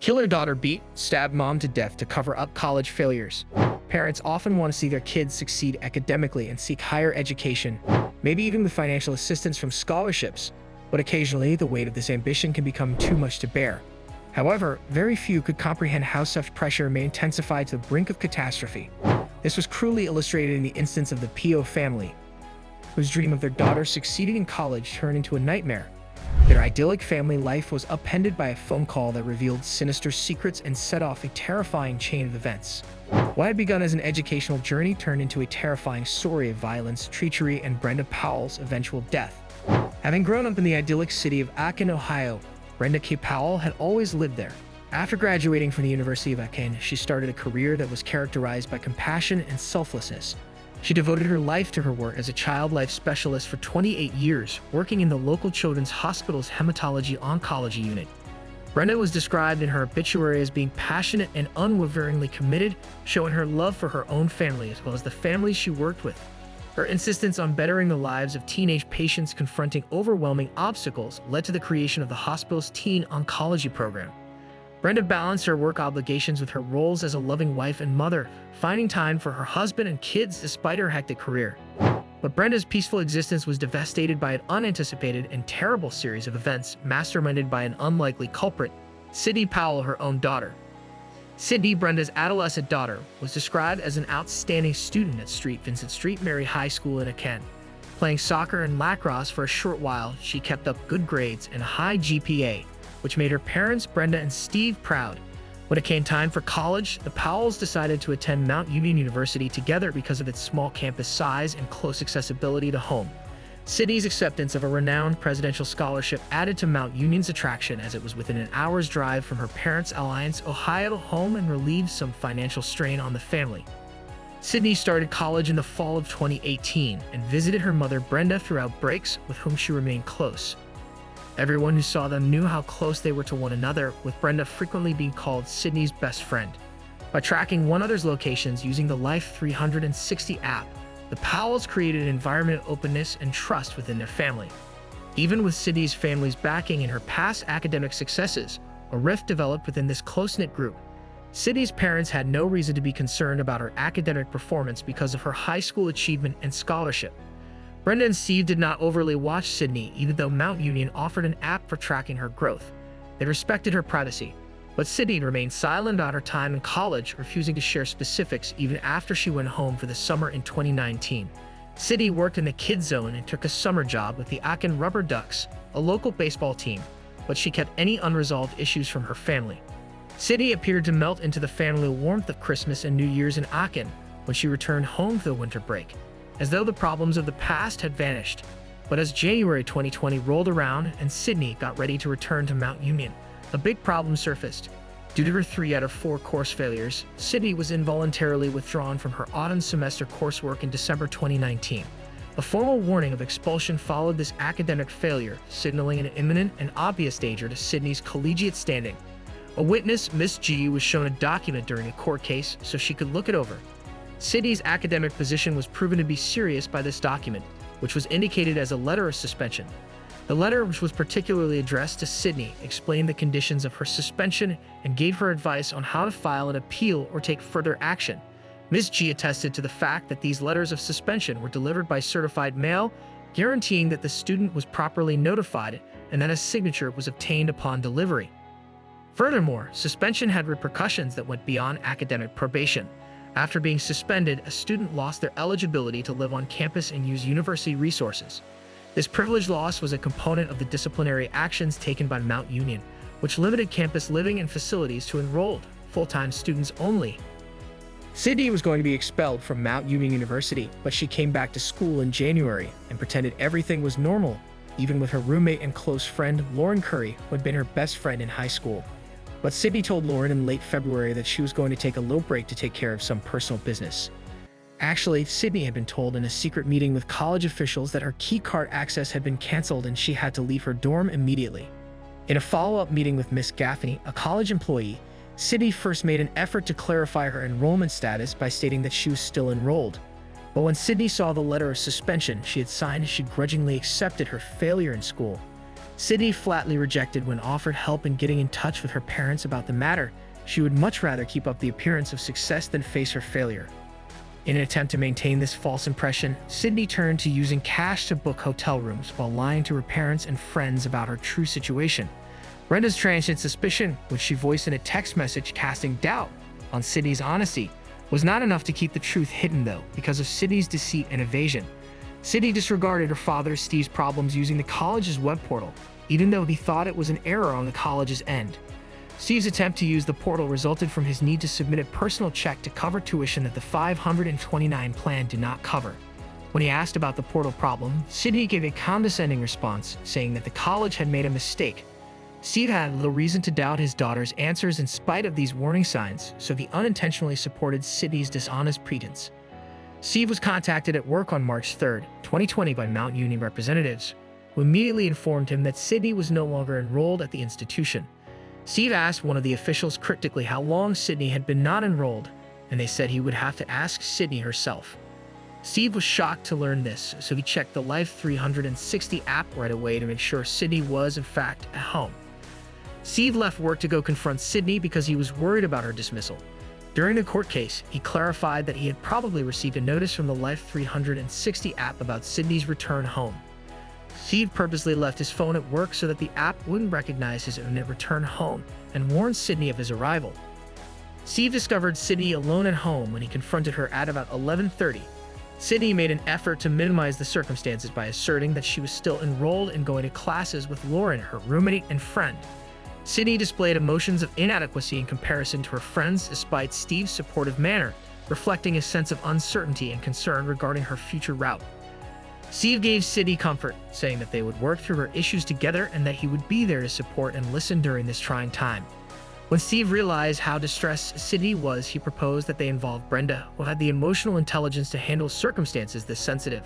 Kill her daughter, beat, stab mom to death to cover up college failures. Parents often want to see their kids succeed academically and seek higher education, maybe even with financial assistance from scholarships, but occasionally the weight of this ambition can become too much to bear. However, very few could comprehend how such pressure may intensify to the brink of catastrophe. This was cruelly illustrated in the instance of the Powell family, whose dream of their daughter succeeding in college turned into a nightmare. Their idyllic family life was upended by a phone call that revealed sinister secrets and set off a terrifying chain of events. What had begun as an educational journey turned into a terrifying story of violence, treachery, and Brenda Powell's eventual death. Having grown up in the idyllic city of Aiken, Ohio, Brenda K. Powell had always lived there. After graduating from the University of Aiken, she started a career that was characterized by compassion and selflessness. She devoted her life to her work as a child life specialist for 28 years, working in the local children's hospital's hematology-oncology unit. Brenda was described in her obituary as being passionate and unwaveringly committed, showing her love for her own family as well as the families she worked with. Her insistence on bettering the lives of teenage patients confronting overwhelming obstacles led to the creation of the hospital's teen oncology program. Brenda balanced her work obligations with her roles as a loving wife and mother, finding time for her husband and kids despite her hectic career. But Brenda's peaceful existence was devastated by an unanticipated and terrible series of events masterminded by an unlikely culprit, Sidney Powell, her own daughter. Sidney, Brenda's adolescent daughter, was described as an outstanding student at St. Vincent Street Mary High School in Aiken. Playing soccer and lacrosse for a short while, she kept up good grades and a high GPA, which made her parents, Brenda and Steve, proud. When it came time for college, the Powells decided to attend Mount Union University together because of its small campus size and close accessibility to home. Sidney's acceptance of a renowned presidential scholarship added to Mount Union's attraction as it was within an hour's drive from her parents' Alliance, Ohio home and relieved some financial strain on the family. Sidney started college in the fall of 2018 and visited her mother Brenda throughout breaks, with whom she remained close. Everyone who saw them knew how close they were to one another, with Brenda frequently being called Sidney's best friend. By tracking one another's locations using the Life 360 app, the Powells created an environment of openness and trust within their family. Even with Sidney's family's backing and her past academic successes, a rift developed within this close-knit group. Sidney's parents had no reason to be concerned about her academic performance because of her high school achievement and scholarship. Brenda and Steve did not overly watch Sidney, even though Mount Union offered an app for tracking her growth. They respected her privacy, but Sidney remained silent about her time in college, refusing to share specifics even after she went home for the summer in 2019. Sidney worked in the kids zone and took a summer job with the Aiken Rubber Ducks, a local baseball team, but she kept any unresolved issues from her family. Sidney appeared to melt into the family warmth of Christmas and New Year's in Aiken when she returned home for the winter break, as though the problems of the past had vanished. But as January 2020 rolled around and Sidney got ready to return to Mount Union, a big problem surfaced. Due to her 3 out of 4 course failures, Sidney was involuntarily withdrawn from her autumn semester coursework in December 2019. A formal warning of expulsion followed this academic failure, signaling an imminent and obvious danger to Sidney's collegiate standing. A witness, Miss G, was shown a document during a court case so she could look it over. Sidney's academic position was proven to be serious by this document, which was indicated as a letter of suspension. The letter, which was particularly addressed to Sidney, explained the conditions of her suspension and gave her advice on how to file an appeal or take further action. Ms. G attested to the fact that these letters of suspension were delivered by certified mail, guaranteeing that the student was properly notified and that a signature was obtained upon delivery. Furthermore, suspension had repercussions that went beyond academic probation. After being suspended, a student lost their eligibility to live on campus and use university resources. This privilege loss was a component of the disciplinary actions taken by Mount Union, which limited campus living and facilities to enrolled, full-time students only. Sidney was going to be expelled from Mount Union University, but she came back to school in January and pretended everything was normal, even with her roommate and close friend, Lauren Curry, who had been her best friend in high school. But Sidney told Lauren in late February that she was going to take a little break to take care of some personal business. Actually, Sidney had been told in a secret meeting with college officials that her key card access had been canceled and she had to leave her dorm immediately. In a follow-up meeting with Miss Gaffney, a college employee, Sidney first made an effort to clarify her enrollment status by stating that she was still enrolled. But when Sidney saw the letter of suspension she had signed, she grudgingly accepted her failure in school. Sidney flatly rejected when offered help in getting in touch with her parents about the matter. She would much rather keep up the appearance of success than face her failure. In an attempt to maintain this false impression, Sidney turned to using cash to book hotel rooms while lying to her parents and friends about her true situation. Brenda's transient suspicion, which she voiced in a text message casting doubt on Sidney's honesty, was not enough to keep the truth hidden, though, because of Sidney's deceit and evasion. Sidney disregarded her father Steve's problems using the college's web portal, even though he thought it was an error on the college's end. Steve's attempt to use the portal resulted from his need to submit a personal check to cover tuition that the 529 plan did not cover. When he asked about the portal problem, Sidney gave a condescending response, saying that the college had made a mistake. Steve had little reason to doubt his daughter's answers in spite of these warning signs, so he unintentionally supported Sidney's dishonest pretense. Steve was contacted at work on March 3, 2020 by Mount Union representatives, who immediately informed him that Sidney was no longer enrolled at the institution. Steve asked one of the officials cryptically how long Sidney had been not enrolled, and they said he would have to ask Sidney herself. Steve was shocked to learn this, so he checked the Life 360 app right away to make sure Sidney was, in fact, at home. Steve left work to go confront Sidney because he was worried about her dismissal. During the court case, he clarified that he had probably received a notice from the Life 360 app about Sidney's return home. Steve purposely left his phone at work so that the app wouldn't recognize his imminent return home and warned Sidney of his arrival. Steve discovered Sidney alone at home when he confronted her at about 11:30. Sidney made an effort to minimize the circumstances by asserting that she was still enrolled and going to classes with Lauren, her roommate and friend. Sidney displayed emotions of inadequacy in comparison to her friends despite Steve's supportive manner, reflecting a sense of uncertainty and concern regarding her future route. Steve gave Sidney comfort, saying that they would work through her issues together and that he would be there to support and listen during this trying time. When Steve realized how distressed Sidney was, he proposed that they involve Brenda, who had the emotional intelligence to handle circumstances this sensitive.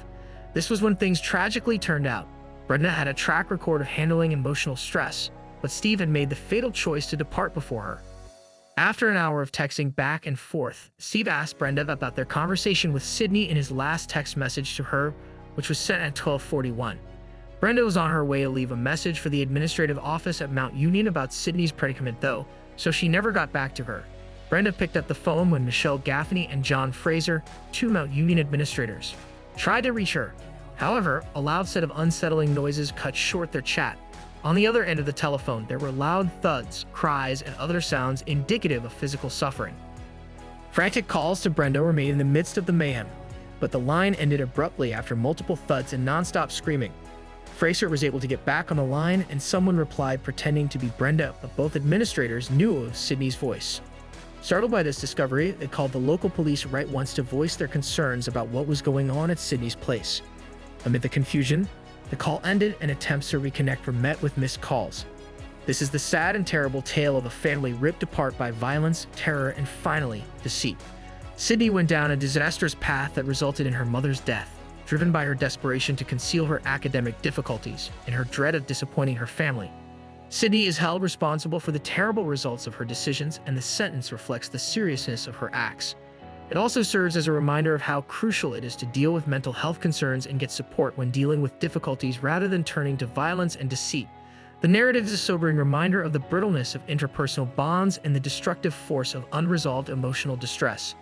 This was when things tragically turned out. Brenda had a track record of handling emotional stress, but Steve had made the fatal choice to depart before her. After an hour of texting back and forth, Steve asked Brenda about their conversation with Sidney in his last text message to her, which was sent at 12:41. Brenda was on her way to leave a message for the administrative office at Mount Union about Sidney's predicament, though, so she never got back to her. Brenda picked up the phone when Michelle Gaffney and John Fraser, two Mount Union administrators, tried to reach her. However, a loud set of unsettling noises cut short their chat. On the other end of the telephone, there were loud thuds, cries, and other sounds indicative of physical suffering. Frantic calls to Brenda were made in the midst of the mayhem, but the line ended abruptly after multiple thuds and nonstop screaming. Fraser was able to get back on the line, and someone replied pretending to be Brenda, but both administrators knew of Sidney's voice. Startled by this discovery, they called the local police right once to voice their concerns about what was going on at Sidney's place. Amid the confusion, the call ended and attempts to reconnect were met with missed calls. This is the sad and terrible tale of a family ripped apart by violence, terror, and finally, deceit. Sidney went down a disastrous path that resulted in her mother's death, driven by her desperation to conceal her academic difficulties and her dread of disappointing her family. Sidney is held responsible for the terrible results of her decisions, and the sentence reflects the seriousness of her acts. It also serves as a reminder of how crucial it is to deal with mental health concerns and get support when dealing with difficulties rather than turning to violence and deceit. The narrative is a sobering reminder of the brittleness of interpersonal bonds and the destructive force of unresolved emotional distress.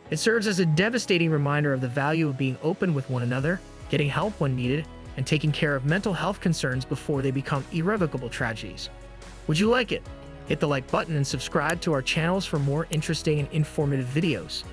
It serves as a devastating reminder of the value of being open with one another, getting help when needed, and taking care of mental health concerns before they become irrevocable tragedies. Would you like it? Hit the like button and subscribe to our channels for more interesting and informative videos.